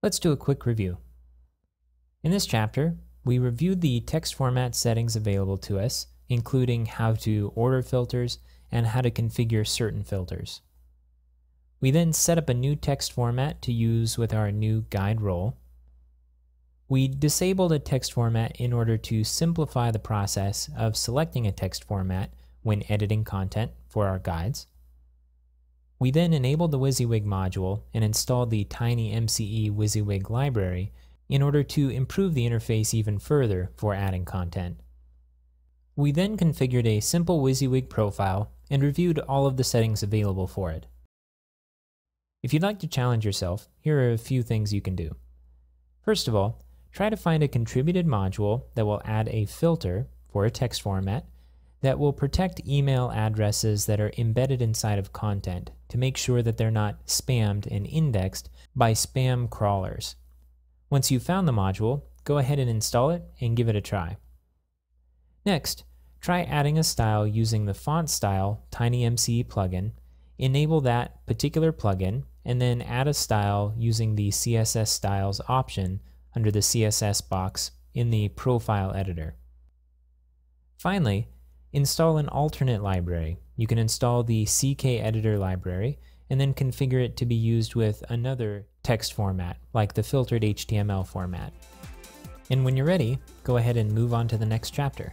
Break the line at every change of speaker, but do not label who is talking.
Let's do a quick review. In this chapter, we reviewed the text format settings available to us, including how to order filters and how to configure certain filters. We then set up a new text format to use with our new guide role. We disabled a text format in order to simplify the process of selecting a text format when editing content for our guides. We then enabled the Wysiwyg module and installed the TinyMCE Wysiwyg library in order to improve the interface even further for adding content. We then configured a simple Wysiwyg profile and reviewed all of the settings available for it. If you'd like to challenge yourself, here are a few things you can do. First of all, try to find a contributed module that will add a filter for a text format that will protect email addresses that are embedded inside of content to make sure that they're not spammed and indexed by spam crawlers. Once you've found the module, go ahead and install it and give it a try. Next, try adding a style using the font style TinyMCE plugin, enable that particular plugin, and then add a style using the CSS styles option under the CSS box in the profile editor. Finally, install an alternate library. You can install the CK editor library and then configure it to be used with another text format, like the filtered HTML format. And when you're ready, go ahead and move on to the next chapter.